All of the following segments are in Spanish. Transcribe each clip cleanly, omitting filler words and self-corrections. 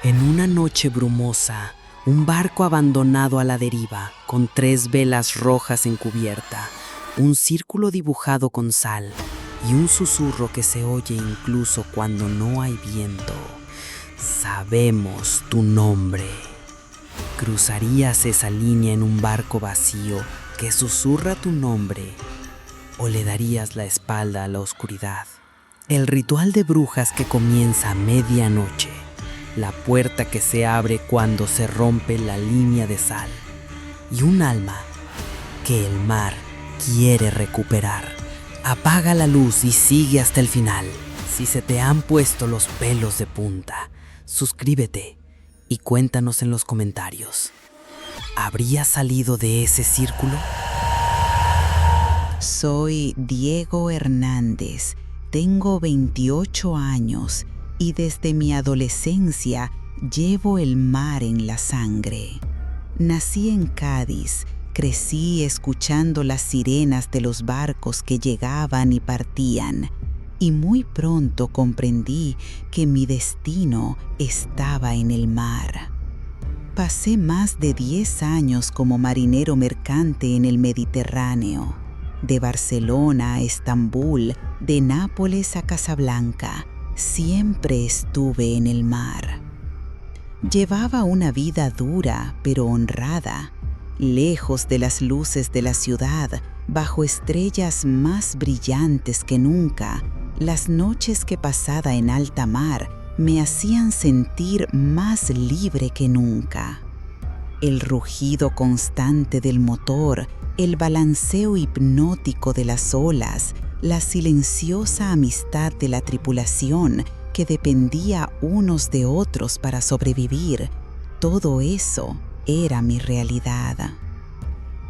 En una noche brumosa, un barco abandonado a la deriva, con 3 velas rojas en cubierta, un círculo dibujado con sal y un susurro que se oye incluso cuando no hay viento. Sabemos tu nombre. ¿Cruzarías esa línea en un barco vacío que susurra tu nombre o le darías la espalda a la oscuridad? El ritual de brujas que comienza a medianoche. La puerta que se abre cuando se rompe la línea de sal. Y un alma que el mar quiere recuperar. Apaga la luz y sigue hasta el final. Si se te han puesto los pelos de punta, suscríbete y cuéntanos en los comentarios. ¿Habría salido de ese círculo? Soy Diego Hernández, tengo 28 años y desde mi adolescencia llevo el mar en la sangre. Nací en Cádiz, crecí escuchando las sirenas de los barcos que llegaban y partían, y muy pronto comprendí que mi destino estaba en el mar. Pasé más de 10 años como marinero mercante en el Mediterráneo, de Barcelona a Estambul, de Nápoles a Casablanca. Siempre estuve en el mar. Llevaba una vida dura pero honrada, lejos de las luces de la ciudad, bajo estrellas más brillantes que nunca. Las noches que pasaba en alta mar me hacían sentir más libre que nunca. El rugido constante del motor, el balanceo hipnótico de las olas, la silenciosa amistad de la tripulación que dependía unos de otros para sobrevivir, todo eso era mi realidad.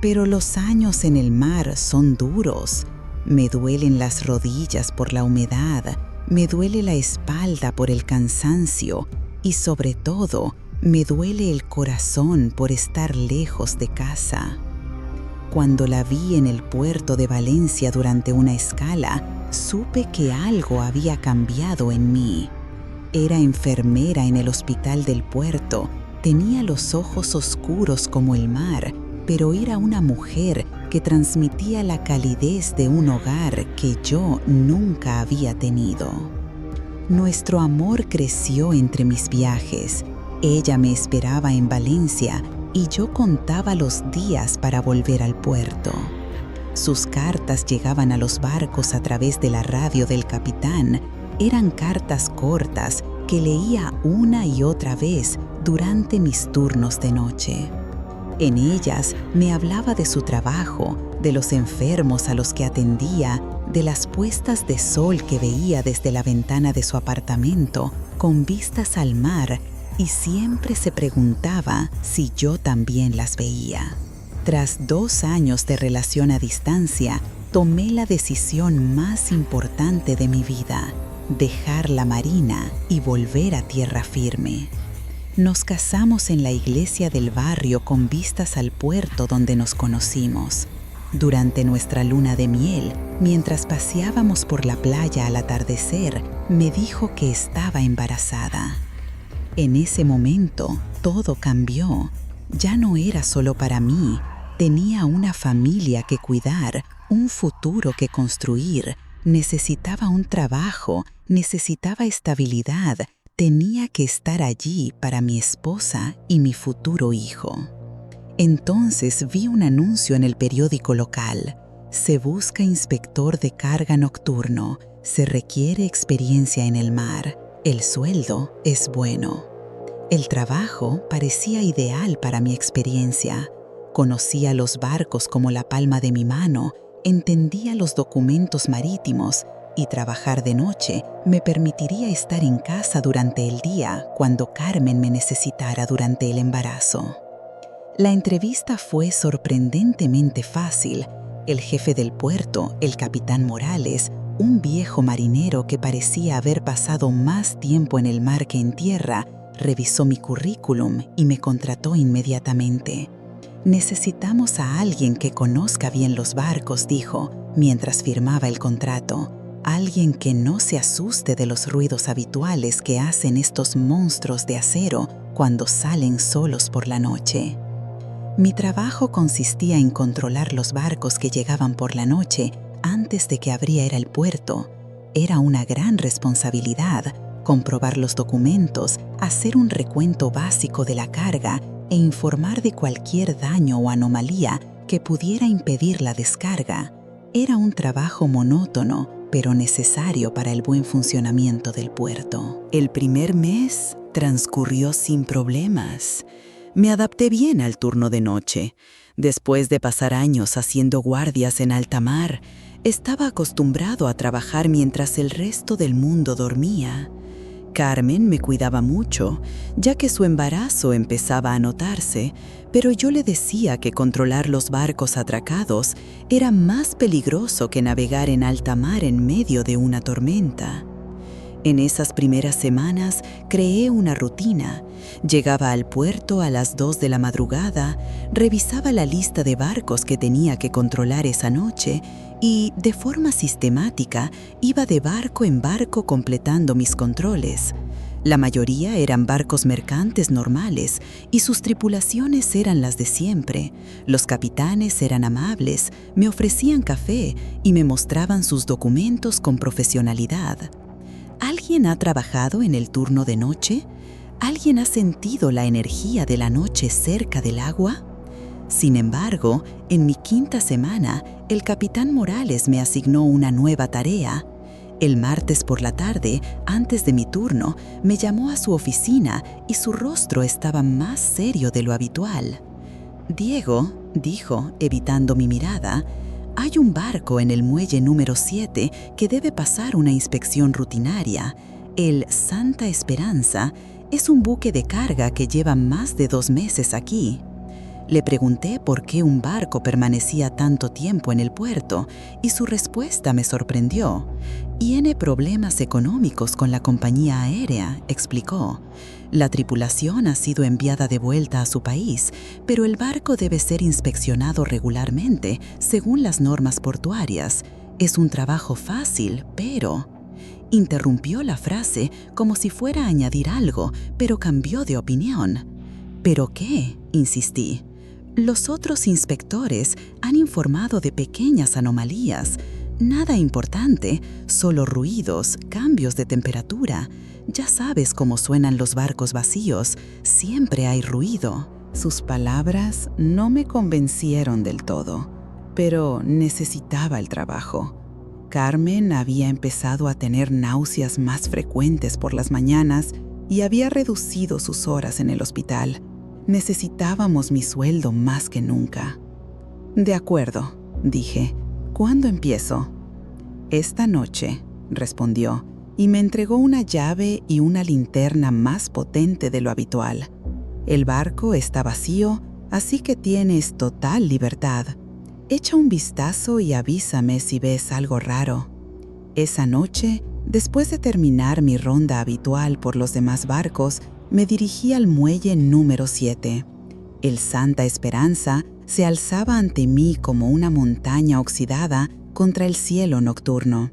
Pero los años en el mar son duros. Me duelen las rodillas por la humedad, me duele la espalda por el cansancio y sobre todo me duele el corazón por estar lejos de casa. Cuando la vi en el puerto de Valencia durante una escala, supe que algo había cambiado en mí. Era enfermera en el hospital del puerto, tenía los ojos oscuros como el mar, pero era una mujer que transmitía la calidez de un hogar que yo nunca había tenido. Nuestro amor creció entre mis viajes. Ella me esperaba en Valencia y yo contaba los días para volver al puerto. Sus cartas llegaban a los barcos a través de la radio del capitán. Eran cartas cortas que leía una y otra vez durante mis turnos de noche. En ellas me hablaba de su trabajo, de los enfermos a los que atendía, de las puestas de sol que veía desde la ventana de su apartamento con vistas al mar, y siempre se preguntaba si yo también las veía. Tras 2 años de relación a distancia, tomé la decisión más importante de mi vida: dejar la marina y volver a tierra firme. Nos casamos en la iglesia del barrio con vistas al puerto donde nos conocimos. Durante nuestra luna de miel, mientras paseábamos por la playa al atardecer, me dijo que estaba embarazada. En ese momento, todo cambió. Ya no era solo para mí. Tenía una familia que cuidar, un futuro que construir. Necesitaba un trabajo, necesitaba estabilidad. Tenía que estar allí para mi esposa y mi futuro hijo. Entonces vi un anuncio en el periódico local. Se busca inspector de carga nocturno. Se requiere experiencia en el mar. El sueldo es bueno. El trabajo parecía ideal para mi experiencia. Conocía los barcos como la palma de mi mano, entendía los documentos marítimos y trabajar de noche me permitiría estar en casa durante el día cuando Carmen me necesitara durante el embarazo. La entrevista fue sorprendentemente fácil. El jefe del puerto, el capitán Morales, un viejo marinero que parecía haber pasado más tiempo en el mar que en tierra, revisó mi currículum y me contrató inmediatamente. Necesitamos a alguien que conozca bien los barcos, dijo, mientras firmaba el contrato. alguien que no se asuste de los ruidos habituales que hacen estos monstruos de acero cuando salen solos por la noche. Mi trabajo consistía en controlar los barcos que llegaban por la noche antes de que abriera el puerto. Era una gran responsabilidad comprobar los documentos, hacer un recuento básico de la carga e informar de cualquier daño o anomalía que pudiera impedir la descarga. Era un trabajo monótono, pero necesario para el buen funcionamiento del puerto. El primer mes transcurrió sin problemas. Me adapté bien al turno de noche. Después de pasar años haciendo guardias en alta mar, estaba acostumbrado a trabajar mientras el resto del mundo dormía. Carmen me cuidaba mucho, ya que su embarazo empezaba a notarse, pero yo le decía que controlar los barcos atracados era más peligroso que navegar en alta mar en medio de una tormenta. En esas primeras semanas creé una rutina. Llegaba al puerto a las 2 de la madrugada, revisaba la lista de barcos que tenía que controlar esa noche y, de forma sistemática, iba de barco en barco completando mis controles. La mayoría eran barcos mercantes normales y sus tripulaciones eran las de siempre. Los capitanes eran amables, me ofrecían café y me mostraban sus documentos con profesionalidad. ¿Alguien ha trabajado en el turno de noche? ¿Alguien ha sentido la energía de la noche cerca del agua? Sin embargo, en mi 5ª semana, el capitán Morales me asignó una nueva tarea. El martes por la tarde, antes de mi turno, me llamó a su oficina y su rostro estaba más serio de lo habitual. «Diego», dijo, evitando mi mirada, «hay un barco en el muelle número 7 que debe pasar una inspección rutinaria. El Santa Esperanza es un buque de carga que lleva más de 2 meses aquí». Le pregunté por qué un barco permanecía tanto tiempo en el puerto y su respuesta me sorprendió. «Tiene problemas económicos con la compañía aérea», explicó. «La tripulación ha sido enviada de vuelta a su país, pero el barco debe ser inspeccionado regularmente según las normas portuarias. Es un trabajo fácil, pero...» Interrumpió la frase como si fuera a añadir algo, pero cambió de opinión. «¿Pero qué?», insistí. «Los otros inspectores han informado de pequeñas anomalías. Nada importante, solo ruidos, cambios de temperatura. Ya sabes cómo suenan los barcos vacíos, siempre hay ruido». Sus palabras no me convencieron del todo, pero necesitaba el trabajo. Carmen había empezado a tener náuseas más frecuentes por las mañanas y había reducido sus horas en el hospital. Necesitábamos mi sueldo más que nunca. «De acuerdo», dije. «¿Cuándo empiezo?» «Esta noche», respondió, y me entregó una llave y una linterna más potente de lo habitual. «El barco está vacío, así que tienes total libertad. Echa un vistazo y avísame si ves algo raro». Esa noche, después de terminar mi ronda habitual por los demás barcos, me dirigí al muelle número 7. El Santa Esperanza se alzaba ante mí como una montaña oxidada contra el cielo nocturno.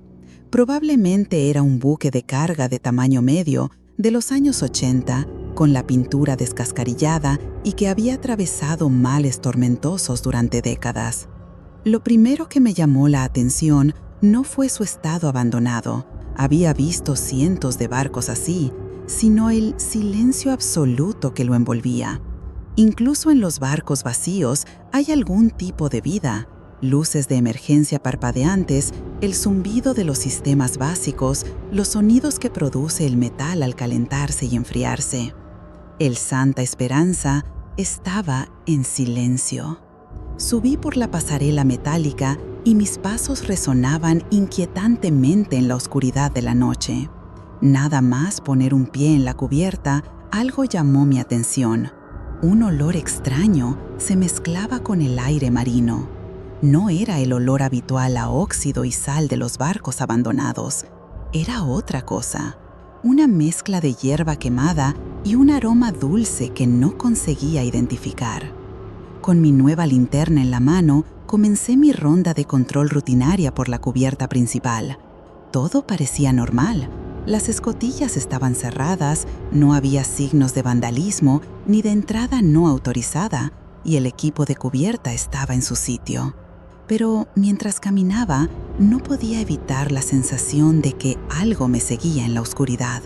Probablemente era un buque de carga de tamaño medio de los años 80, con la pintura descascarillada y que había atravesado males tormentosos durante décadas. Lo primero que me llamó la atención no fue su estado abandonado. Había visto cientos de barcos así, sino el silencio absoluto que lo envolvía. Incluso en los barcos vacíos hay algún tipo de vida, luces de emergencia parpadeantes, el zumbido de los sistemas básicos, los sonidos que produce el metal al calentarse y enfriarse. El Santa Esperanza estaba en silencio. Subí por la pasarela metálica y mis pasos resonaban inquietantemente en la oscuridad de la noche. Nada más poner un pie en la cubierta, algo llamó mi atención. Un olor extraño se mezclaba con el aire marino. No era el olor habitual a óxido y sal de los barcos abandonados. Era otra cosa. Una mezcla de hierba quemada y un aroma dulce que no conseguía identificar. Con mi nueva linterna en la mano, comencé mi ronda de control rutinaria por la cubierta principal. Todo parecía normal. Las escotillas estaban cerradas, no había signos de vandalismo ni de entrada no autorizada, y el equipo de cubierta estaba en su sitio. Pero mientras caminaba, no podía evitar la sensación de que algo me seguía en la oscuridad.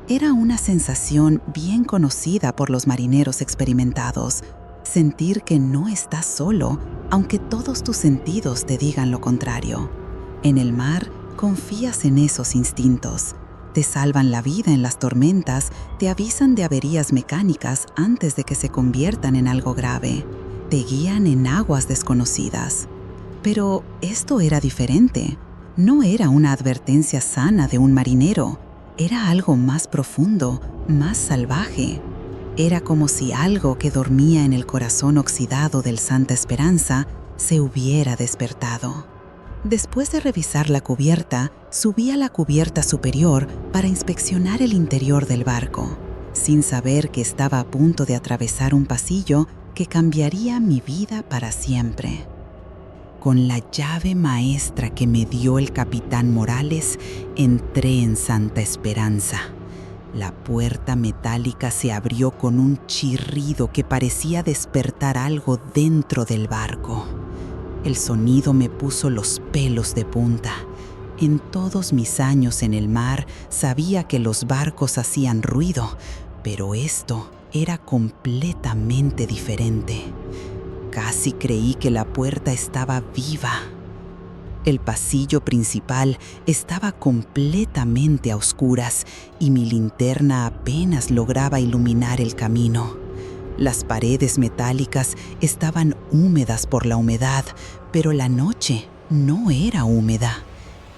Era una sensación bien conocida por los marineros experimentados, sentir que no estás solo, aunque todos tus sentidos te digan lo contrario. En el mar, confías en esos instintos. Te salvan la vida en las tormentas, te avisan de averías mecánicas antes de que se conviertan en algo grave. Te guían en aguas desconocidas. Pero esto era diferente. No era una advertencia sana de un marinero. Era algo más profundo, más salvaje. Era como si algo que dormía en el corazón oxidado del Santa Esperanza se hubiera despertado. Después de revisar la cubierta, subí a la cubierta superior para inspeccionar el interior del barco, sin saber que estaba a punto de atravesar un pasillo que cambiaría mi vida para siempre. Con la llave maestra que me dio el capitán Morales, entré en Santa Esperanza. La puerta metálica se abrió con un chirrido que parecía despertar algo dentro del barco. El sonido me puso los pelos de punta. En todos mis años en el mar sabía que los barcos hacían ruido, pero esto era completamente diferente. Casi creí que la puerta estaba viva. El pasillo principal estaba completamente a oscuras y mi linterna apenas lograba iluminar el camino. Las paredes metálicas estaban húmedas por la humedad, pero la noche no era húmeda.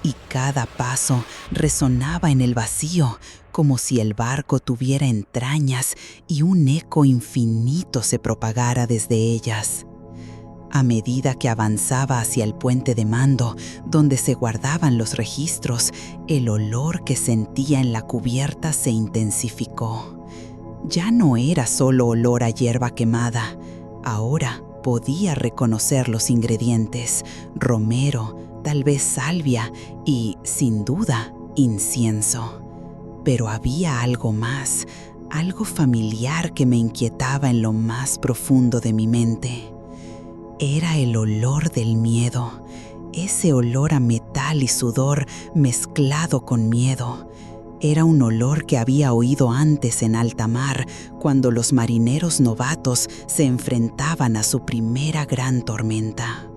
Y cada paso resonaba en el vacío, como si el barco tuviera entrañas y un eco infinito se propagara desde ellas. A medida que avanzaba hacia el puente de mando, donde se guardaban los registros, el olor que sentía en la cubierta se intensificó. Ya no era solo olor a hierba quemada. Ahora podía reconocer los ingredientes: romero, tal vez salvia y, sin duda, incienso. Pero había algo más, algo familiar que me inquietaba en lo más profundo de mi mente. Era el olor del miedo, ese olor a metal y sudor mezclado con miedo. Era un olor que había oído antes en alta mar, cuando los marineros novatos se enfrentaban a su primera gran tormenta.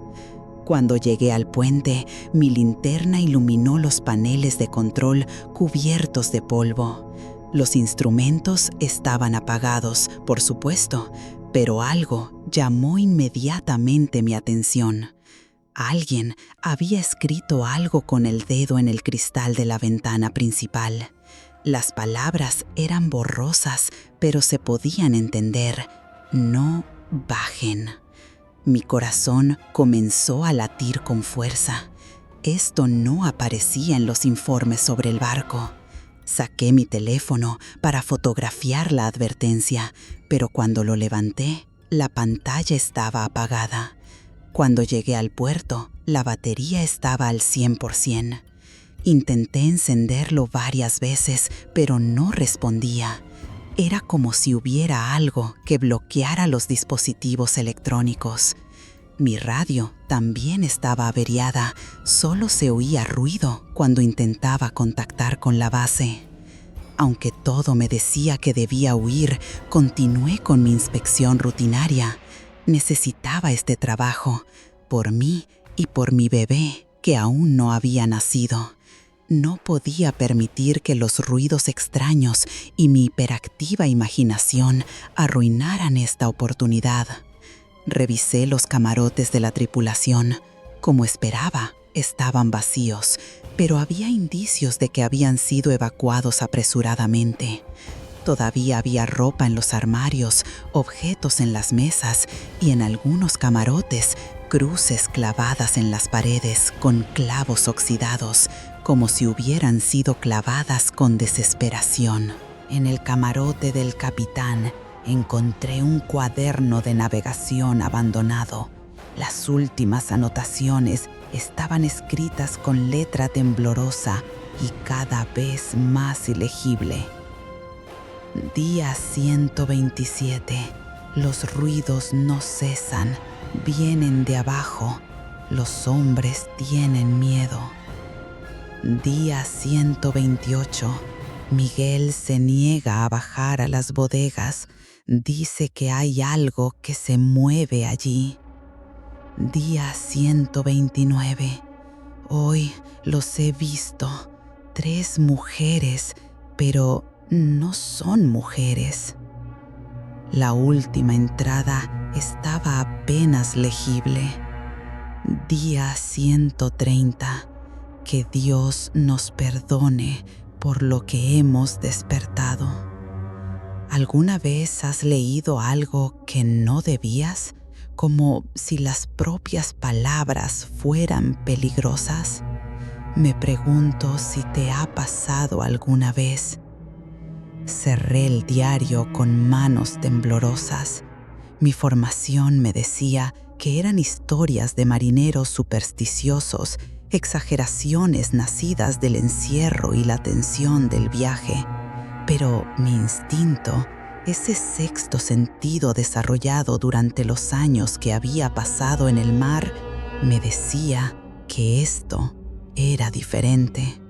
Cuando llegué al puente, mi linterna iluminó los paneles de control cubiertos de polvo. Los instrumentos estaban apagados, por supuesto, pero algo llamó inmediatamente mi atención. Alguien había escrito algo con el dedo en el cristal de la ventana principal. Las palabras eran borrosas, pero se podían entender. No bajen. Mi corazón comenzó a latir con fuerza. Esto no aparecía en los informes sobre el barco. Saqué mi teléfono para fotografiar la advertencia, pero cuando lo levanté, la pantalla estaba apagada. Cuando llegué al puerto, la batería estaba al 100%. Intenté encenderlo varias veces, pero no respondía. Era como si hubiera algo que bloqueara los dispositivos electrónicos. Mi radio también estaba averiada, solo se oía ruido cuando intentaba contactar con la base. Aunque todo me decía que debía huir, continué con mi inspección rutinaria. Necesitaba este trabajo, por mí y por mi bebé, que aún no había nacido. No podía permitir que los ruidos extraños y mi hiperactiva imaginación arruinaran esta oportunidad. Revisé los camarotes de la tripulación. Como esperaba, estaban vacíos, pero había indicios de que habían sido evacuados apresuradamente. Todavía había ropa en los armarios, objetos en las mesas y en algunos camarotes, cruces clavadas en las paredes con clavos oxidados, como si hubieran sido clavadas con desesperación. En el camarote del capitán encontré un cuaderno de navegación abandonado. Las últimas anotaciones estaban escritas con letra temblorosa y cada vez más ilegible. Día 127. Los ruidos no cesan, vienen de abajo. Los hombres tienen miedo. Día 128. Miguel se niega a bajar a las bodegas. Dice que hay algo que se mueve allí. Día 129. Hoy los he visto. 3 mujeres, pero no son mujeres. La última entrada estaba apenas legible. Día 130. Que Dios nos perdone por lo que hemos despertado. ¿Alguna vez has leído algo que no debías? Como si las propias palabras fueran peligrosas. Me pregunto si te ha pasado alguna vez. Cerré el diario con manos temblorosas. Mi formación me decía que eran historias de marineros supersticiosos, exageraciones nacidas del encierro y la tensión del viaje. Pero mi instinto, ese sexto sentido desarrollado durante los años que había pasado en el mar, me decía que esto era diferente.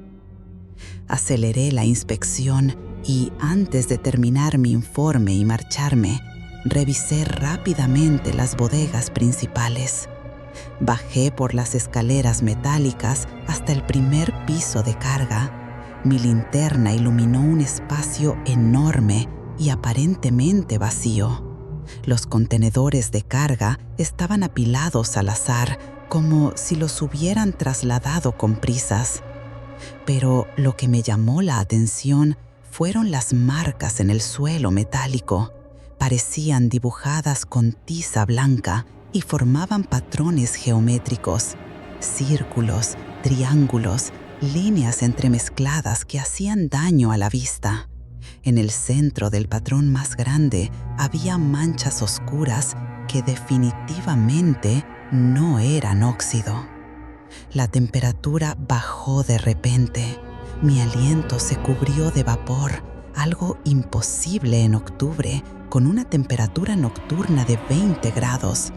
Aceleré la inspección y antes de terminar mi informe y marcharme, revisé rápidamente las bodegas principales. Bajé por las escaleras metálicas hasta el primer piso de carga. Mi linterna iluminó un espacio enorme y aparentemente vacío. Los contenedores de carga estaban apilados al azar, como si los hubieran trasladado con prisas. Pero lo que me llamó la atención fueron las marcas en el suelo metálico. Parecían dibujadas con tiza blanca y formaban patrones geométricos, círculos, triángulos, líneas entremezcladas que hacían daño a la vista. En el centro del patrón más grande había manchas oscuras que definitivamente no eran óxido. La temperatura bajó de repente. Mi aliento se cubrió de vapor, algo imposible en octubre, con una temperatura nocturna de 20 grados.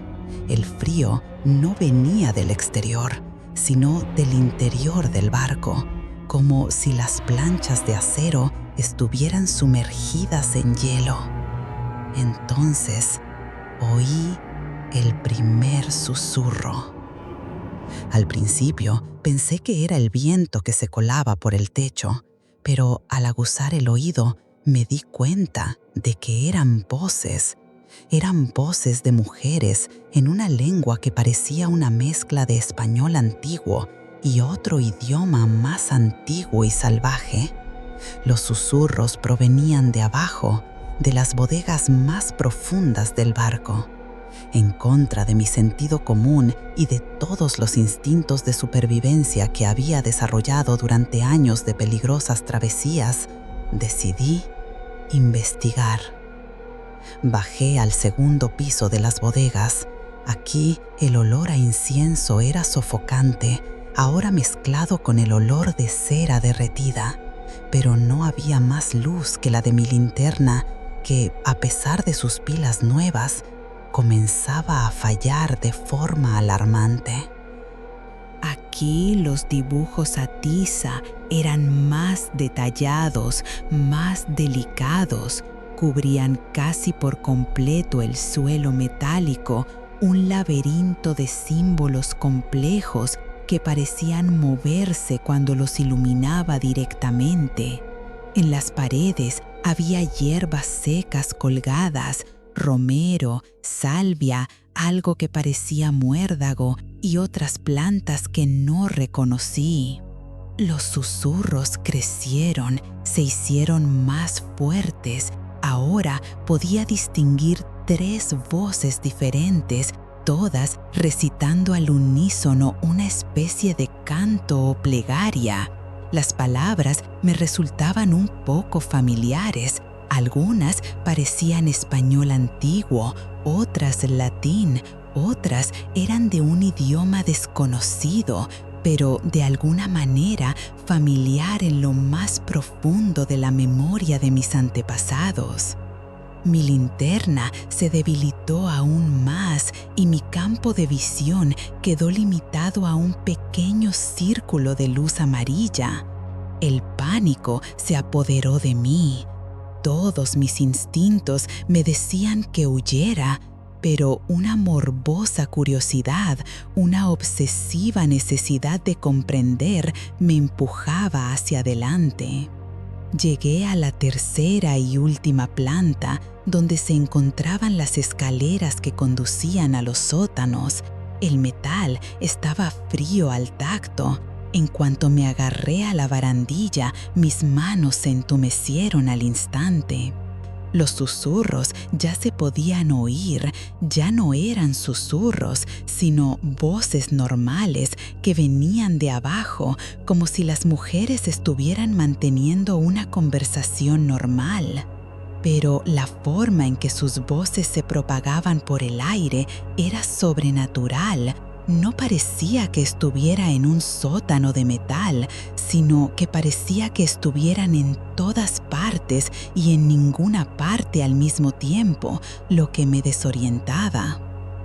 El frío no venía del exterior, sino del interior del barco, como si las planchas de acero estuvieran sumergidas en hielo. Entonces, oí el primer susurro. Al principio pensé que era el viento que se colaba por el techo, pero al aguzar el oído me di cuenta de que eran voces. Eran voces de mujeres en una lengua que parecía una mezcla de español antiguo y otro idioma más antiguo y salvaje. Los susurros provenían de abajo, de las bodegas más profundas del barco. En contra de mi sentido común y de todos los instintos de supervivencia que había desarrollado durante años de peligrosas travesías, decidí investigar. Bajé al segundo piso de las bodegas. Aquí el olor a incienso era sofocante, ahora mezclado con el olor de cera derretida, pero no había más luz que la de mi linterna, que, a pesar de sus pilas nuevas, comenzaba a fallar de forma alarmante. Aquí los dibujos a tiza eran más detallados, más delicados, cubrían casi por completo el suelo metálico, un laberinto de símbolos complejos que parecían moverse cuando los iluminaba directamente. En las paredes había hierbas secas colgadas, romero, salvia, algo que parecía muérdago y otras plantas que no reconocí. Los susurros crecieron, se hicieron más fuertes. Ahora podía distinguir 3 voces diferentes, todas recitando al unísono una especie de canto o plegaria. Las palabras me resultaban un poco familiares. Algunas parecían español antiguo, otras latín, Otras eran de un idioma desconocido, pero de alguna manera familiar en lo más profundo de la memoria de mis antepasados. Mi linterna se debilitó aún más y mi campo de visión quedó limitado a un pequeño círculo de luz amarilla. El pánico se apoderó de mí. Todos mis instintos me decían que huyera, pero una morbosa curiosidad, una obsesiva necesidad de comprender me empujaba hacia adelante. Llegué a la tercera y última planta, donde se encontraban las escaleras que conducían a los sótanos. El metal estaba frío al tacto. En cuanto me agarré a la barandilla, mis manos se entumecieron al instante. Los susurros ya se podían oír, ya no eran susurros, sino voces normales que venían de abajo, como si las mujeres estuvieran manteniendo una conversación normal. Pero la forma en que sus voces se propagaban por el aire era sobrenatural. No parecía que estuviera en un sótano de metal, sino que parecía que estuvieran en todas partes y en ninguna parte al mismo tiempo, lo que me desorientaba.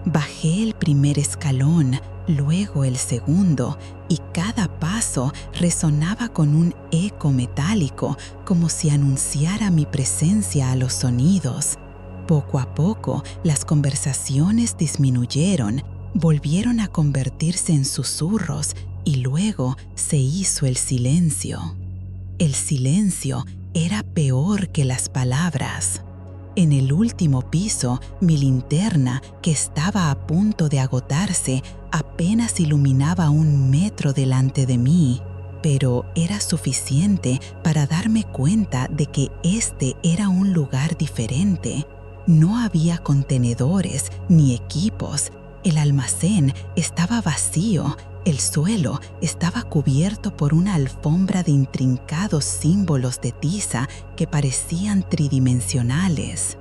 Bajé el primer escalón, luego el segundo, y cada paso resonaba con un eco metálico, como si anunciara mi presencia a los sonidos. Poco a poco, las conversaciones disminuyeron, volvieron a convertirse en susurros y luego se hizo el silencio. El silencio era peor que las palabras. En el último piso, mi linterna, que estaba a punto de agotarse, apenas iluminaba 1 metro delante de mí, pero era suficiente para darme cuenta de que este era un lugar diferente. No había contenedores ni equipos. El almacén estaba vacío, el suelo estaba cubierto por una alfombra de intrincados símbolos de tiza que parecían tridimensionales.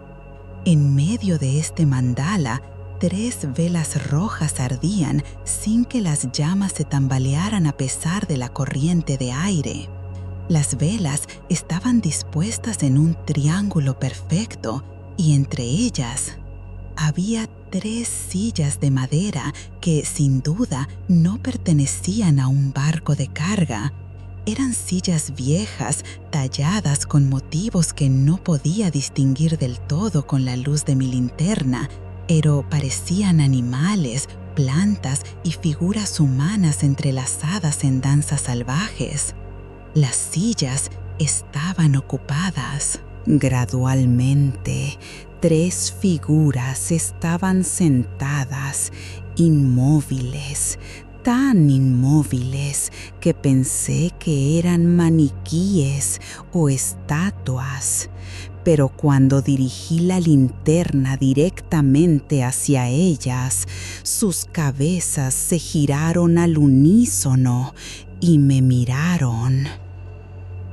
En medio de este mandala, 3 velas rojas ardían sin que las llamas se tambalearan a pesar de la corriente de aire. Las velas estaban dispuestas en un triángulo perfecto y entre ellas había 3 sillas de madera que, sin duda, no pertenecían a un barco de carga. Eran sillas viejas, talladas con motivos que no podía distinguir del todo con la luz de mi linterna, pero parecían animales, plantas y figuras humanas entrelazadas en danzas salvajes. Las sillas estaban ocupadas. Gradualmente, 3 figuras estaban sentadas, inmóviles, tan inmóviles que pensé que eran maniquíes o estatuas. Pero cuando dirigí la linterna directamente hacia ellas, sus cabezas se giraron al unísono y me miraron.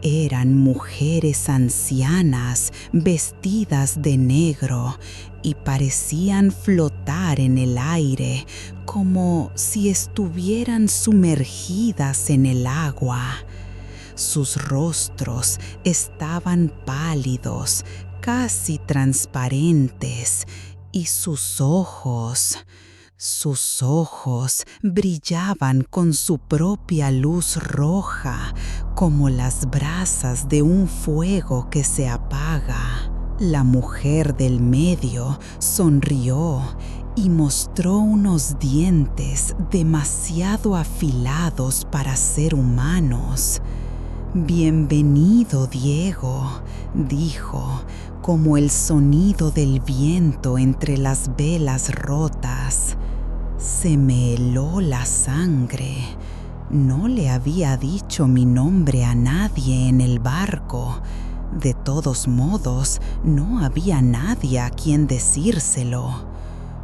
Eran mujeres ancianas vestidas de negro y parecían flotar en el aire como si estuvieran sumergidas en el agua. Sus rostros estaban pálidos, casi transparentes, y sus ojos brillaban con su propia luz roja, como las brasas de un fuego que se apaga. La mujer del medio sonrió y mostró unos dientes demasiado afilados para ser humanos. «Bienvenido, Diego», dijo, como el sonido del viento entre las velas rotas. Se me heló la sangre. No le había dicho mi nombre a nadie en el barco. De todos modos, no había nadie a quien decírselo.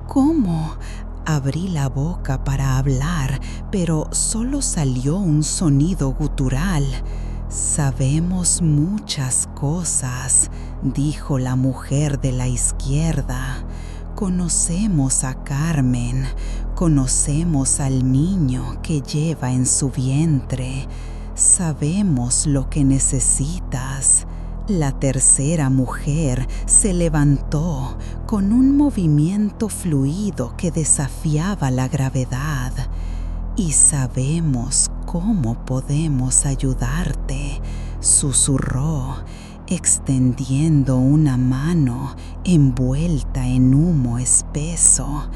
¿Cómo? Abrí la boca para hablar, pero solo salió un sonido gutural. «Sabemos muchas cosas», dijo la mujer de la izquierda. Conocemos a Carmen, conocemos al niño que lleva en su vientre, sabemos lo que necesitas. La tercera mujer se levantó con un movimiento fluido que desafiaba la gravedad. Y sabemos cómo podemos ayudarte, susurró, extendiendo una mano envuelta en humo espeso.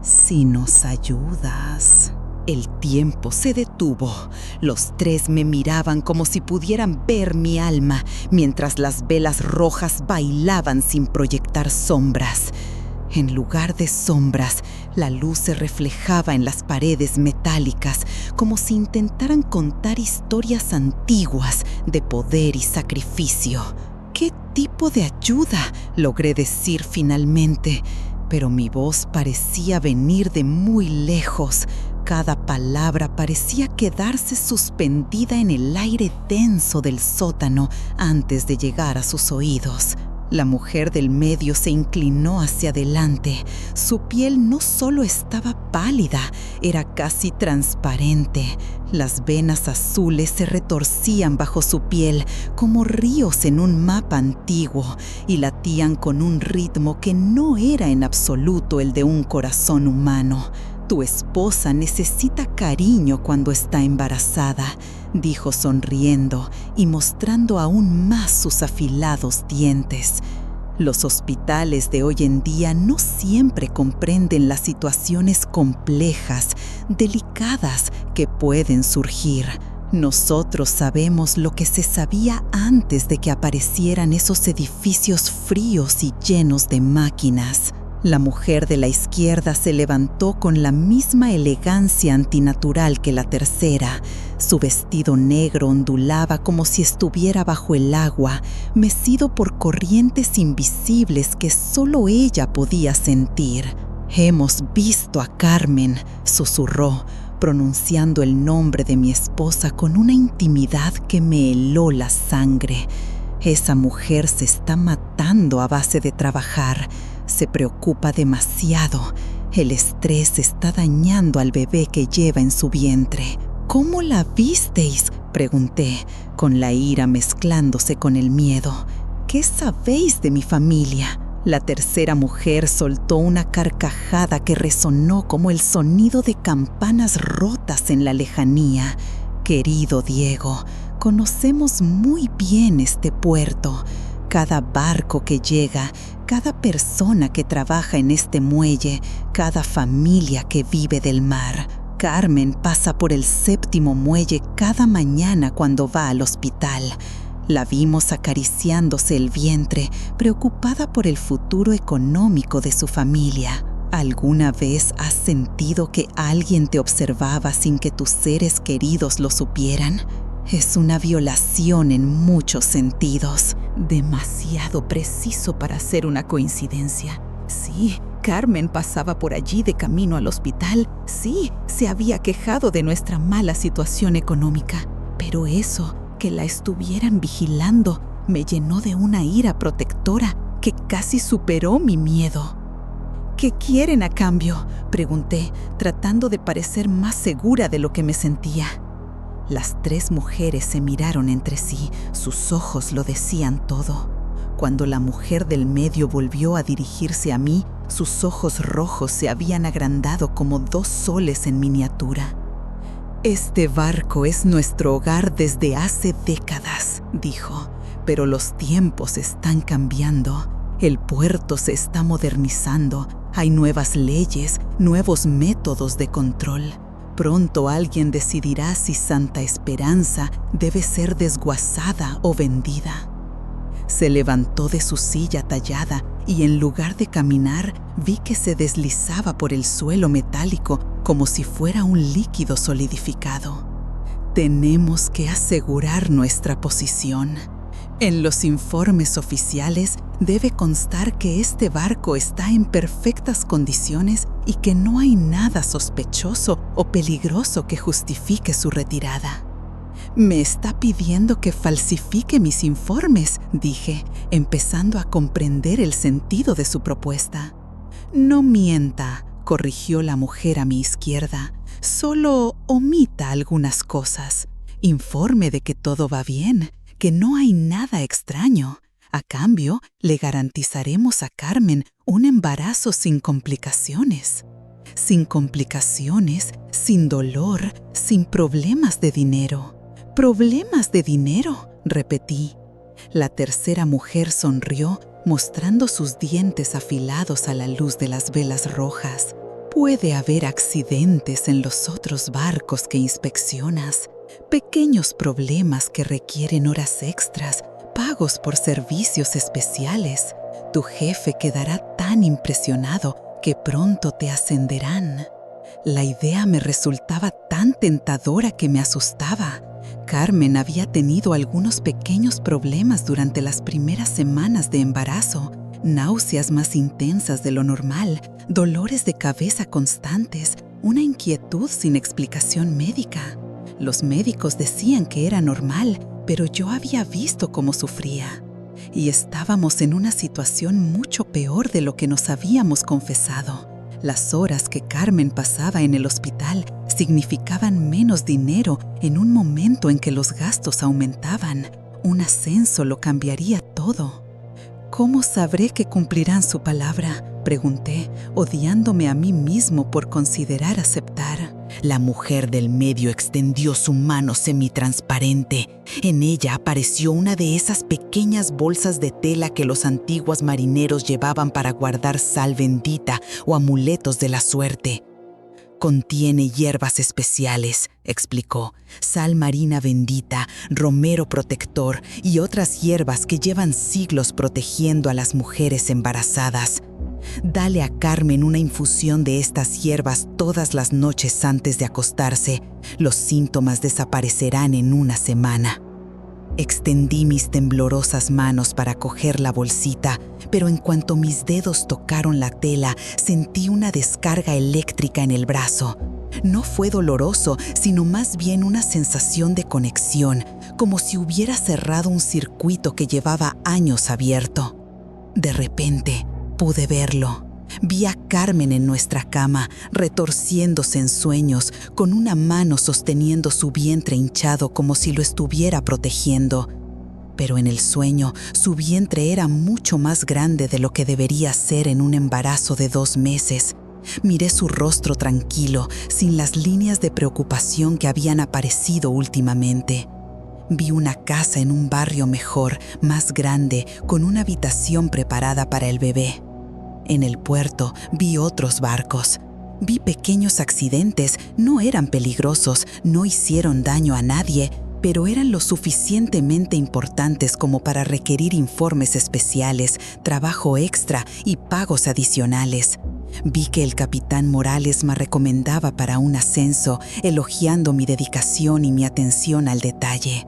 Si nos ayudas. El tiempo se detuvo. Los tres me miraban como si pudieran ver mi alma, mientras las velas rojas bailaban sin proyectar sombras. En lugar de sombras, la luz se reflejaba en las paredes metálicas, como si intentaran contar historias antiguas de poder y sacrificio. ¿Qué tipo de ayuda?, logré decir finalmente, pero mi voz parecía venir de muy lejos. Cada palabra parecía quedarse suspendida en el aire denso del sótano antes de llegar a sus oídos. La mujer del medio se inclinó hacia adelante. Su piel no solo estaba pálida, era casi transparente. Las venas azules se retorcían bajo su piel como ríos en un mapa antiguo y latían con un ritmo que no era en absoluto el de un corazón humano. Tu esposa necesita cariño cuando está embarazada, dijo sonriendo y mostrando aún más sus afilados dientes. Los hospitales de hoy en día no siempre comprenden las situaciones complejas, delicadas que pueden surgir. Nosotros sabemos lo que se sabía antes de que aparecieran esos edificios fríos y llenos de máquinas. La mujer de la izquierda se levantó con la misma elegancia antinatural que la tercera. Su vestido negro ondulaba como si estuviera bajo el agua, mecido por corrientes invisibles que solo ella podía sentir. «Hemos visto a Carmen», susurró, pronunciando el nombre de mi esposa con una intimidad que me heló la sangre. Esa mujer se está matando a base de trabajar. Se preocupa demasiado. El estrés está dañando al bebé que lleva en su vientre. ¿Cómo la visteis?, pregunté, con la ira mezclándose con el miedo. ¿Qué sabéis de mi familia? La tercera mujer soltó una carcajada que resonó como el sonido de campanas rotas en la lejanía. Querido Diego, conocemos muy bien este puerto. Cada barco que llega, cada persona que trabaja en este muelle, cada familia que vive del mar. Carmen pasa por el 7º muelle cada mañana cuando va al hospital. La vimos acariciándose el vientre, preocupada por el futuro económico de su familia. ¿Alguna vez has sentido que alguien te observaba sin que tus seres queridos lo supieran? Es una violación en muchos sentidos. Demasiado preciso para ser una coincidencia. Sí, Carmen pasaba por allí de camino al hospital. Sí, se había quejado de nuestra mala situación económica. Pero eso, que la estuvieran vigilando, me llenó de una ira protectora que casi superó mi miedo. ¿Qué quieren a cambio?, pregunté, tratando de parecer más segura de lo que me sentía. Las tres mujeres se miraron entre sí, sus ojos lo decían todo. Cuando la mujer del medio volvió a dirigirse a mí, sus ojos rojos se habían agrandado como 2 soles en miniatura. «Este barco es nuestro hogar desde hace décadas», dijo, «pero los tiempos están cambiando. El puerto se está modernizando, hay nuevas leyes, nuevos métodos de control. Pronto alguien decidirá si Santa Esperanza debe ser desguazada o vendida». Se levantó de su silla tallada y en lugar de caminar, vi que se deslizaba por el suelo metálico como si fuera un líquido solidificado. Tenemos que asegurar nuestra posición. En los informes oficiales debe constar que este barco está en perfectas condiciones y que no hay nada sospechoso o peligroso que justifique su retirada. «Me está pidiendo que falsifique mis informes», dije, empezando a comprender el sentido de su propuesta. No mienta, corrigió la mujer a mi izquierda. Solo omita algunas cosas. Informe de que todo va bien, que no hay nada extraño. A cambio, le garantizaremos a Carmen un embarazo sin complicaciones. Sin complicaciones, sin dolor, sin problemas de dinero. ¿Problemas de dinero?, repetí. La tercera mujer sonrió, mostrando sus dientes afilados a la luz de las velas rojas. Puede haber accidentes en los otros barcos que inspeccionas, pequeños problemas que requieren horas extras, pagos por servicios especiales. Tu jefe quedará tan impresionado que pronto te ascenderán. La idea me resultaba tan tentadora que me asustaba. Carmen había tenido algunos pequeños problemas durante las primeras semanas de embarazo, náuseas más intensas de lo normal, dolores de cabeza constantes, una inquietud sin explicación médica. Los médicos decían que era normal, pero yo había visto cómo sufría. Y estábamos en una situación mucho peor de lo que nos habíamos confesado. Las horas que Carmen pasaba en el hospital significaban menos dinero en un momento en que los gastos aumentaban. Un ascenso lo cambiaría todo. ¿Cómo sabré que cumplirán su palabra?, pregunté, odiándome a mí mismo por considerar aceptar. La mujer del medio extendió su mano semitransparente. En ella apareció una de esas pequeñas bolsas de tela que los antiguos marineros llevaban para guardar sal bendita o amuletos de la suerte. Contiene hierbas especiales, explicó, sal marina bendita, romero protector y otras hierbas que llevan siglos protegiendo a las mujeres embarazadas. Dale a Carmen una infusión de estas hierbas todas las noches antes de acostarse. Los síntomas desaparecerán en una semana. Extendí mis temblorosas manos para coger la bolsita, pero en cuanto mis dedos tocaron la tela, sentí una descarga eléctrica en el brazo. No fue doloroso, sino más bien una sensación de conexión, como si hubiera cerrado un circuito que llevaba años abierto. De repente, pude verlo. Vi a Carmen en nuestra cama, retorciéndose en sueños, con una mano sosteniendo su vientre hinchado como si lo estuviera protegiendo. Pero en el sueño, su vientre era mucho más grande de lo que debería ser en un embarazo de 2 meses. Miré su rostro tranquilo, sin las líneas de preocupación que habían aparecido últimamente. Vi una casa en un barrio mejor, más grande, con una habitación preparada para el bebé. En el puerto vi otros barcos. Vi pequeños accidentes, no eran peligrosos, no hicieron daño a nadie, pero eran lo suficientemente importantes como para requerir informes especiales, trabajo extra y pagos adicionales. Vi que el capitán Morales me recomendaba para un ascenso, elogiando mi dedicación y mi atención al detalle.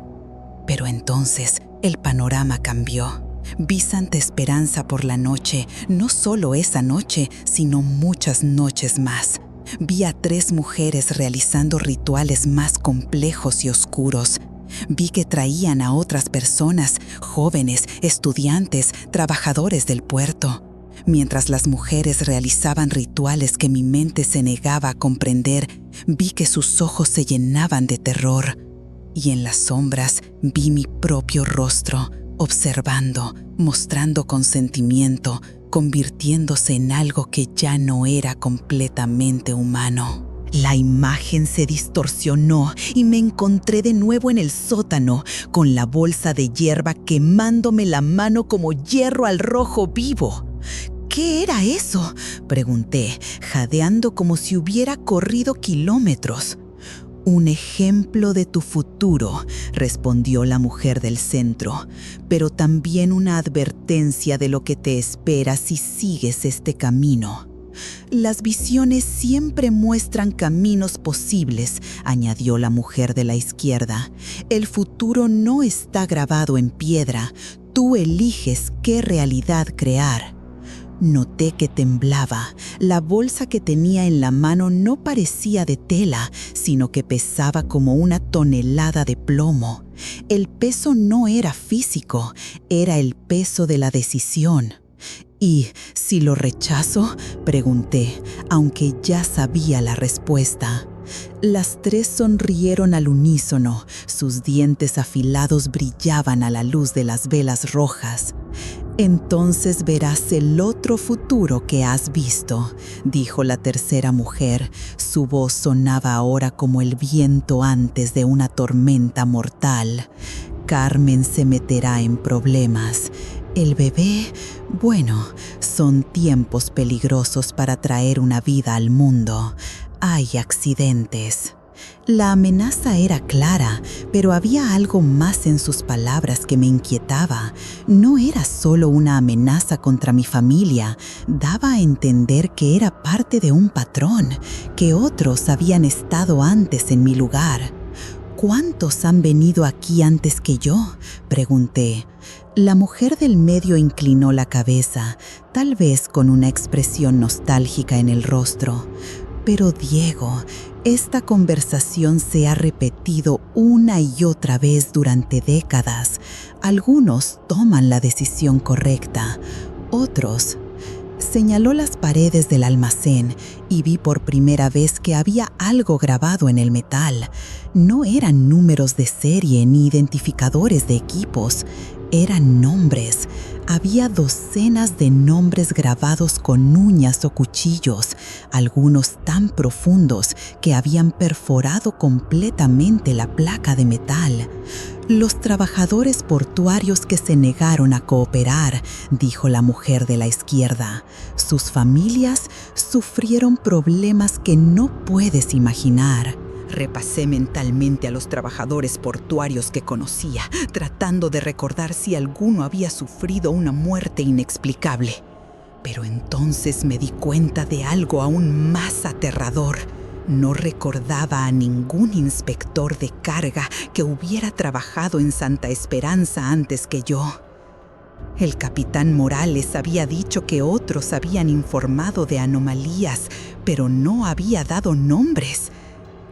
Pero entonces el panorama cambió. Vi Santa Esperanza por la noche, no solo esa noche, sino muchas noches más. Vi a 3 mujeres realizando rituales más complejos y oscuros. Vi que traían a otras personas, jóvenes, estudiantes, trabajadores del puerto. Mientras las mujeres realizaban rituales que mi mente se negaba a comprender, vi que sus ojos se llenaban de terror. Y en las sombras vi mi propio rostro, observando, mostrando consentimiento, convirtiéndose en algo que ya no era completamente humano. La imagen se distorsionó y me encontré de nuevo en el sótano, con la bolsa de hierba quemándome la mano como hierro al rojo vivo. ¿Qué era eso?, pregunté, jadeando como si hubiera corrido kilómetros. Un ejemplo de tu futuro, respondió la mujer del centro, pero también una advertencia de lo que te espera si sigues este camino. Las visiones siempre muestran caminos posibles, añadió la mujer de la izquierda. El futuro no está grabado en piedra, tú eliges qué realidad crear. Noté que temblaba. La bolsa que tenía en la mano no parecía de tela, sino que pesaba como 1 tonelada de plomo. El peso no era físico, era el peso de la decisión. ¿Y si lo rechazo?, pregunté, aunque ya sabía la respuesta. Las tres sonrieron al unísono, sus dientes afilados brillaban a la luz de las velas rojas. «Entonces verás el otro futuro que has visto», dijo la tercera mujer. Su voz sonaba ahora como el viento antes de una tormenta mortal. «Carmen se meterá en problemas. El bebé, bueno, son tiempos peligrosos para traer una vida al mundo. Hay accidentes». La amenaza era clara, pero había algo más en sus palabras que me inquietaba. No era solo una amenaza contra mi familia, daba a entender que era parte de un patrón, que otros habían estado antes en mi lugar. «¿Cuántos han venido aquí antes que yo?», pregunté. La mujer del medio inclinó la cabeza, tal vez con una expresión nostálgica en el rostro. «Pero Diego, esta conversación se ha repetido una y otra vez durante décadas. Algunos toman la decisión correcta, otros». Señaló las paredes del almacén y vi por primera vez que había algo grabado en el metal. No eran números de serie ni identificadores de equipos, eran nombres. Había docenas de nombres grabados con uñas o cuchillos, algunos tan profundos que habían perforado completamente la placa de metal. «Los trabajadores portuarios que se negaron a cooperar», dijo la mujer de la izquierda. «Sus familias sufrieron problemas que no puedes imaginar». Repasé mentalmente a los trabajadores portuarios que conocía, tratando de recordar si alguno había sufrido una muerte inexplicable. Pero entonces me di cuenta de algo aún más aterrador. No recordaba a ningún inspector de carga que hubiera trabajado en Santa Esperanza antes que yo. El capitán Morales había dicho que otros habían informado de anomalías, pero no había dado nombres.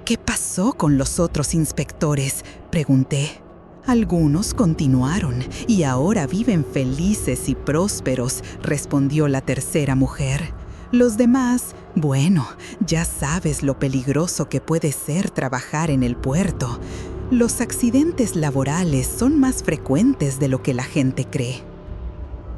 «¿Qué pasó con los otros inspectores?», pregunté. «Algunos continuaron y ahora viven felices y prósperos», respondió la tercera mujer. «Los demás, bueno, ya sabes lo peligroso que puede ser trabajar en el puerto. Los accidentes laborales son más frecuentes de lo que la gente cree».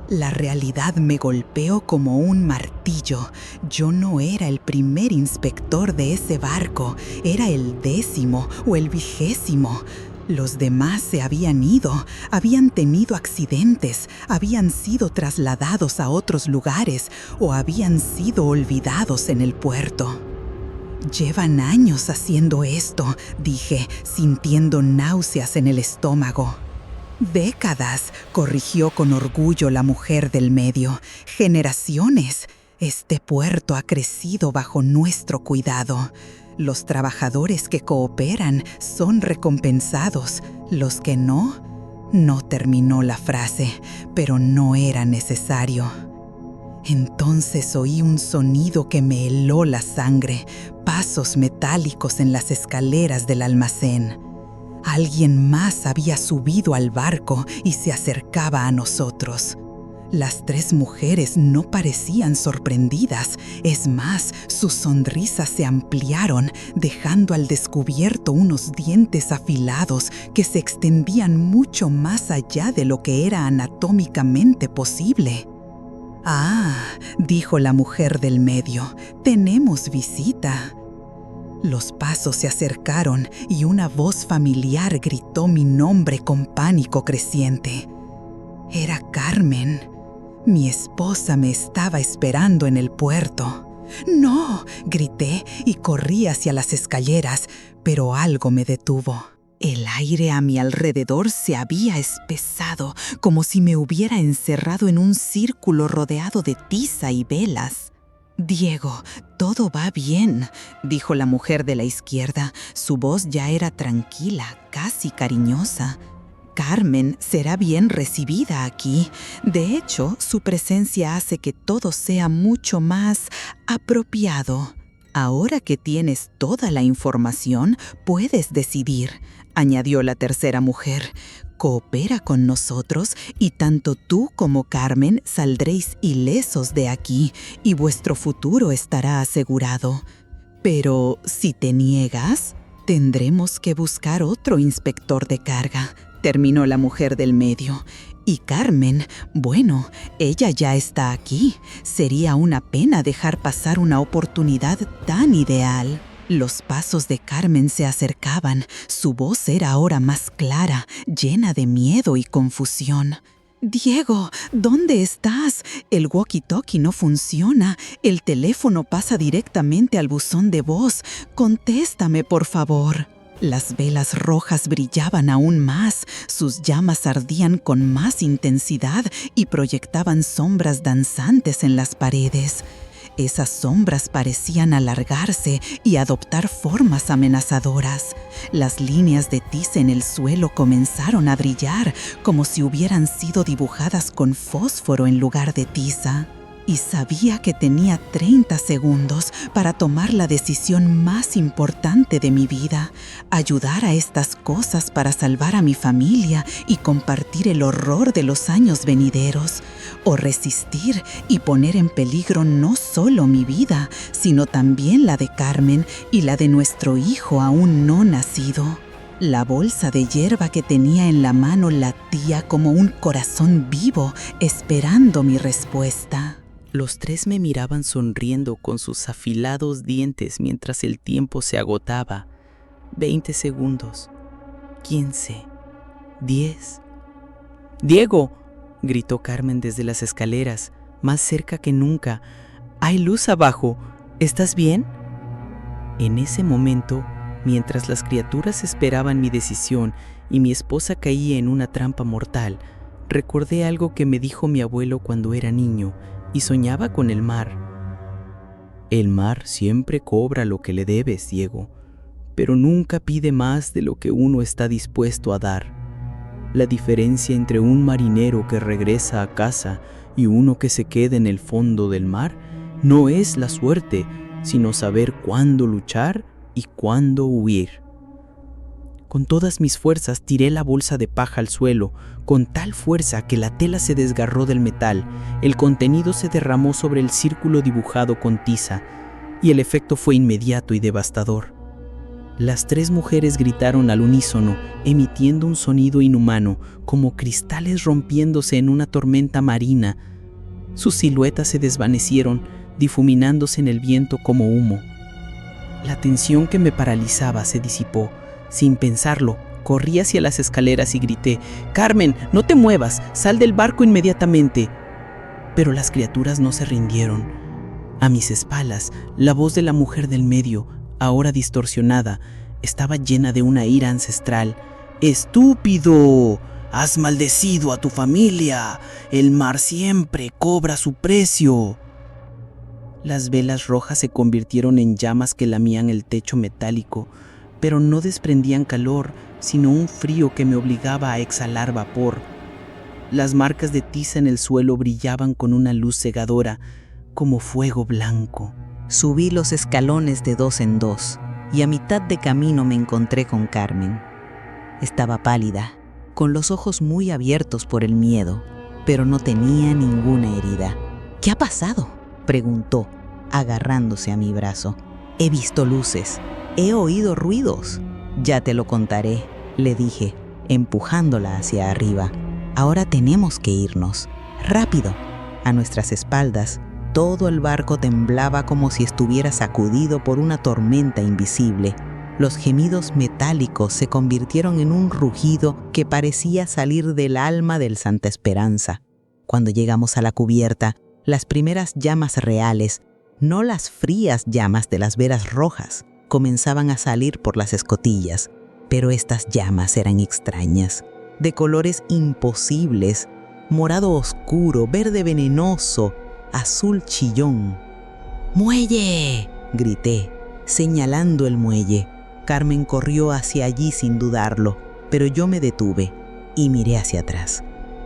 La realidad me golpeó como un martillo. Yo no era el primer inspector de ese barco, era el 10º o el 20º. Los demás se habían ido, habían tenido accidentes, habían sido trasladados a otros lugares o habían sido olvidados en el puerto. «Llevan años haciendo esto», dije, sintiendo náuseas en el estómago. «Décadas», corrigió con orgullo la mujer del medio. «Generaciones. Este puerto ha crecido bajo nuestro cuidado. Los trabajadores que cooperan son recompensados. Los que no». No terminó la frase, pero no era necesario. Entonces oí un sonido que me heló la sangre, pasos metálicos en las escaleras del almacén. Alguien más había subido al barco y se acercaba a nosotros. Las tres mujeres no parecían sorprendidas. Es más, sus sonrisas se ampliaron, dejando al descubierto unos dientes afilados que se extendían mucho más allá de lo que era anatómicamente posible. «Ah», dijo la mujer del medio, «tenemos visita». Los pasos se acercaron y una voz familiar gritó mi nombre con pánico creciente. Era Carmen. Mi esposa me estaba esperando en el puerto. «¡No!», grité y corrí hacia las escaleras, pero algo me detuvo. El aire a mi alrededor se había espesado, como si me hubiera encerrado en un círculo rodeado de tiza y velas. «Diego, todo va bien», dijo la mujer de la izquierda. Su voz ya era tranquila, casi cariñosa. «Carmen será bien recibida aquí. De hecho, su presencia hace que todo sea mucho más apropiado. Ahora que tienes toda la información, puedes decidir», añadió la tercera mujer. Coopera con nosotros y tanto tú como Carmen saldréis ilesos de aquí y vuestro futuro estará asegurado. Pero si te niegas, tendremos que buscar otro inspector de carga, terminó la mujer del medio. Y Carmen, bueno, ella ya está aquí. Sería una pena dejar pasar una oportunidad tan ideal. Los pasos de Carmen se acercaban. Su voz era ahora más clara, llena de miedo y confusión. Diego, ¿dónde estás? El walkie-talkie no funciona. El teléfono pasa directamente al buzón de voz. Contéstame, por favor. Las velas rojas brillaban aún más, sus llamas ardían con más intensidad y proyectaban sombras danzantes en las paredes. Esas sombras parecían alargarse y adoptar formas amenazadoras. Las líneas de tiza en el suelo comenzaron a brillar como si hubieran sido dibujadas con fósforo en lugar de tiza. Y sabía que tenía 30 segundos para tomar la decisión más importante de mi vida, ayudar a estas cosas para salvar a mi familia y compartir el horror de los años venideros, o resistir y poner en peligro no solo mi vida, sino también la de Carmen y la de nuestro hijo aún no nacido. La bolsa de hierba que tenía en la mano latía como un corazón vivo, esperando mi respuesta. Los tres me miraban sonriendo con sus afilados dientes mientras el tiempo se agotaba. 20 segundos. 15. 10. ¡Diego!, gritó Carmen desde las escaleras, más cerca que nunca. ¡Hay luz abajo! ¿Estás bien? En ese momento, mientras las criaturas esperaban mi decisión y mi esposa caía en una trampa mortal, recordé algo que me dijo mi abuelo cuando era niño y soñaba con el mar. El mar siempre cobra lo que le debes, Diego, pero nunca pide más de lo que uno está dispuesto a dar. La diferencia entre un marinero que regresa a casa y uno que se queda en el fondo del mar no es la suerte, sino saber cuándo luchar y cuándo huir. Con todas mis fuerzas tiré la bolsa de paja al suelo, con tal fuerza que la tela se desgarró del metal, el contenido se derramó sobre el círculo dibujado con tiza, y el efecto fue inmediato y devastador. Las tres mujeres gritaron al unísono, emitiendo un sonido inhumano, como cristales rompiéndose en una tormenta marina. Sus siluetas se desvanecieron, difuminándose en el viento como humo. La tensión que me paralizaba se disipó. Sin pensarlo, corrí hacia las escaleras y grité: «Carmen, no te muevas, sal del barco inmediatamente». Pero las criaturas no se rindieron. A mis espaldas, la voz de la mujer del medio, ahora distorsionada, estaba llena de una ira ancestral. «¡Estúpido! ¡Has maldecido a tu familia! El mar siempre cobra su precio». Las velas rojas se convirtieron en llamas que lamían el techo metálico, pero no desprendían calor, sino un frío que me obligaba a exhalar vapor. Las marcas de tiza en el suelo brillaban con una luz cegadora, como fuego blanco. Subí los escalones de 2 en 2 y a mitad de camino me encontré con Carmen. Estaba pálida, con los ojos muy abiertos por el miedo, pero no tenía ninguna herida. «¿Qué ha pasado?», preguntó, agarrándose a mi brazo. «He visto luces. He oído ruidos». «Ya te lo contaré», le dije, empujándola hacia arriba. «Ahora tenemos que irnos. ¡Rápido!». A nuestras espaldas, todo el barco temblaba como si estuviera sacudido por una tormenta invisible. Los gemidos metálicos se convirtieron en un rugido que parecía salir del alma del Santa Esperanza. Cuando llegamos a la cubierta, las primeras llamas reales, no las frías llamas de las velas rojas, comenzaban a salir por las escotillas, pero estas llamas eran extrañas, de colores imposibles, morado oscuro, verde venenoso, azul chillón. «¡Muelle!», grité, señalando el muelle. Carmen corrió hacia allí sin dudarlo, pero yo me detuve y miré hacia atrás.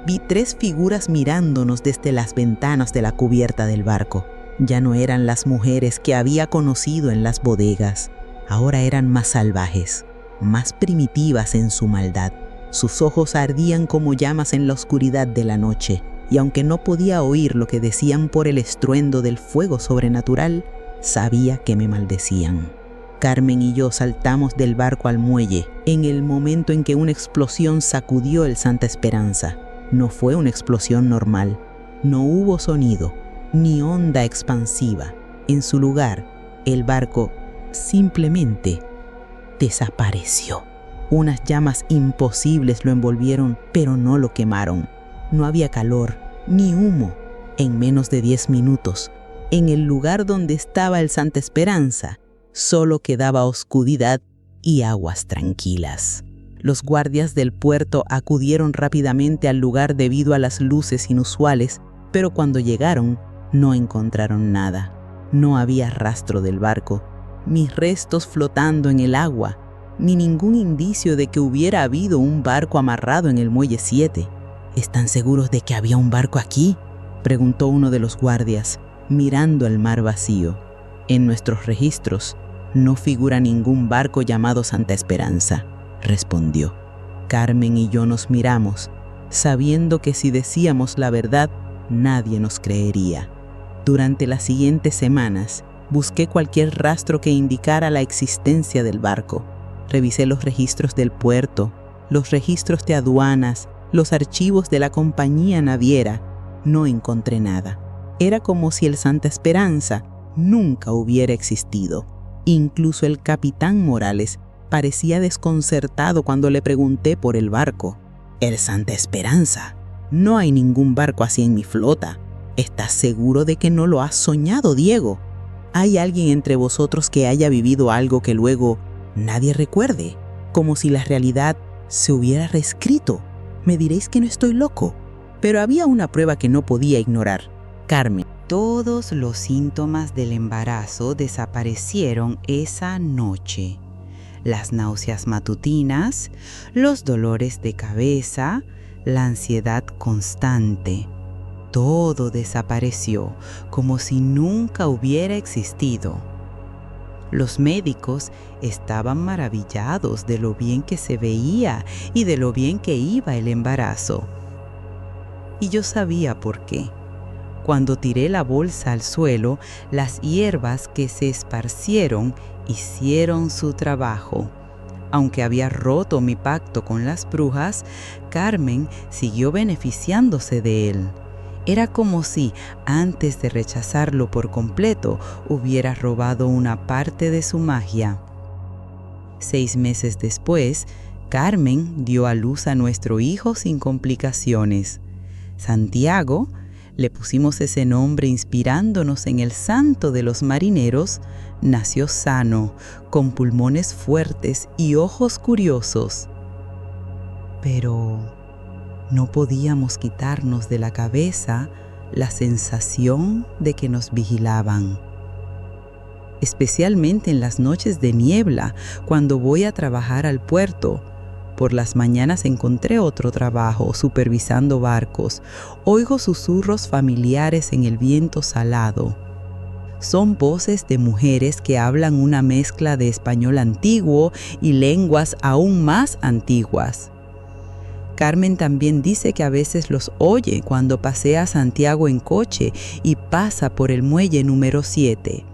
Vi 3 figuras mirándonos desde las ventanas de la cubierta del barco. Ya no eran las mujeres que había conocido en las bodegas. Ahora eran más salvajes, más primitivas en su maldad. Sus ojos ardían como llamas en la oscuridad de la noche, y aunque no podía oír lo que decían por el estruendo del fuego sobrenatural, sabía que me maldecían. Carmen y yo saltamos del barco al muelle en el momento en que una explosión sacudió el Santa Esperanza. No fue una explosión normal. No hubo sonido, ni onda expansiva. En su lugar, el barco simplemente desapareció. Unas llamas imposibles lo envolvieron, pero no lo quemaron. No había calor, ni humo. En menos de 10 minutos, en el lugar donde estaba el Santa Esperanza, solo quedaba oscuridad y aguas tranquilas. Los guardias del puerto acudieron rápidamente al lugar debido a las luces inusuales, pero cuando llegaron, no encontraron nada. No había rastro del barco, ni restos flotando en el agua, ni ningún indicio de que hubiera habido un barco amarrado en el muelle 7. ¿Están seguros de que había un barco aquí?, preguntó uno de los guardias, mirando al mar vacío. En nuestros registros no figura ningún barco llamado Santa Esperanza, respondió. Carmen y yo nos miramos, sabiendo que si decíamos la verdad, nadie nos creería. Durante las siguientes semanas, busqué cualquier rastro que indicara la existencia del barco. Revisé los registros del puerto, los registros de aduanas, los archivos de la compañía naviera. No encontré nada. Era como si el Santa Esperanza nunca hubiera existido. Incluso el capitán Morales parecía desconcertado cuando le pregunté por el barco. «¿El Santa Esperanza? No hay ningún barco así en mi flota. ¿Estás seguro de que no lo has soñado, Diego? ¿Hay alguien entre vosotros que haya vivido algo que luego nadie recuerde? Como si la realidad se hubiera reescrito. Me diréis que no estoy loco». Pero había una prueba que no podía ignorar. Carmen. Todos los síntomas del embarazo desaparecieron esa noche. Las náuseas matutinas, los dolores de cabeza, la ansiedad constante. Todo desapareció como si nunca hubiera existido. Los médicos estaban maravillados de lo bien que se veía y de lo bien que iba el embarazo. Y yo sabía por qué. Cuando tiré la bolsa al suelo, las hierbas que se esparcieron hicieron su trabajo. Aunque había roto mi pacto con las brujas, Carmen siguió beneficiándose de él. Era como si, antes de rechazarlo por completo, hubiera robado una parte de su magia. 6 meses después, Carmen dio a luz a nuestro hijo sin complicaciones. Santiago, le pusimos ese nombre inspirándonos en el santo de los marineros, nació sano, con pulmones fuertes y ojos curiosos. Pero no podíamos quitarnos de la cabeza la sensación de que nos vigilaban. Especialmente en las noches de niebla, cuando voy a trabajar al puerto. Por las mañanas encontré otro trabajo, supervisando barcos. Oigo susurros familiares en el viento salado. Son voces de mujeres que hablan una mezcla de español antiguo y lenguas aún más antiguas. Carmen también dice que a veces los oye cuando pasea a Santiago en coche y pasa por el muelle número 7.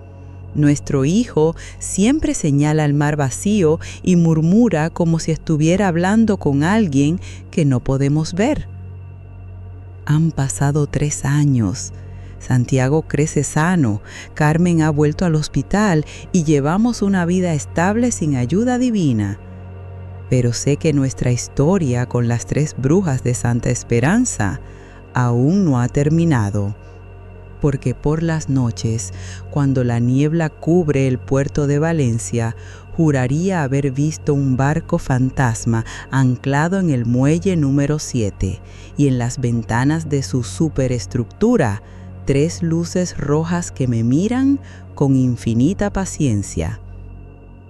Nuestro hijo siempre señala al mar vacío y murmura como si estuviera hablando con alguien que no podemos ver. Han pasado 3 años. Santiago crece sano, Carmen ha vuelto al hospital y llevamos una vida estable sin ayuda divina. Pero sé que nuestra historia con las 3 brujas de Santa Esperanza aún no ha terminado. Porque por las noches, cuando la niebla cubre el puerto de Valencia, juraría haber visto un barco fantasma anclado en el muelle número 7 y en las ventanas de su superestructura, 3 luces rojas que me miran con infinita paciencia.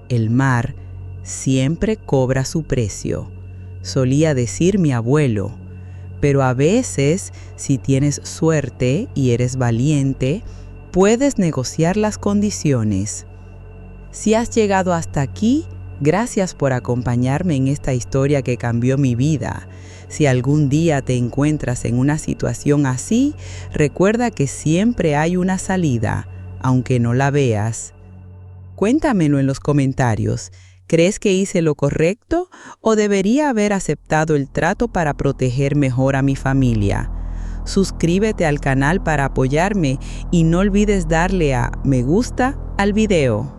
El mar siempre cobra su precio, solía decir mi abuelo. Pero a veces, si tienes suerte y eres valiente, puedes negociar las condiciones. Si has llegado hasta aquí, Gracias por acompañarme en esta historia que cambió mi vida. Si algún día te encuentras en una situación así, recuerda que siempre hay una salida, aunque no la veas. Cuéntamelo en los comentarios. ¿Crees que hice lo correcto o debería haber aceptado el trato para proteger mejor a mi familia? Suscríbete al canal para apoyarme y no olvides darle a me gusta al video.